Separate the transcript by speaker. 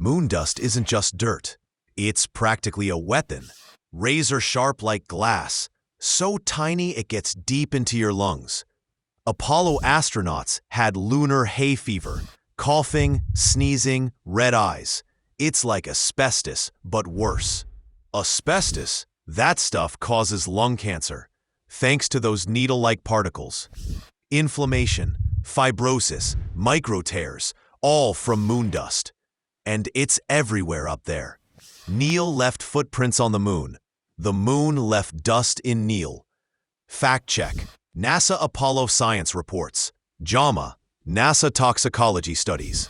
Speaker 1: Moon dust isn't just dirt. It's practically a weapon. Razor sharp like glass, so tiny it gets deep into your lungs. Apollo astronauts had lunar hay fever, coughing, sneezing, red eyes. It's like asbestos, but worse. Asbestos, that stuff causes lung cancer, thanks to those needle-like particles. Inflammation, fibrosis, micro tears, all from moon dust. And it's everywhere up there. Neil left footprints on the moon. The moon left dust in Neil. Fact check. NASA Apollo Science Reports. JAMA, NASA Toxicology Studies.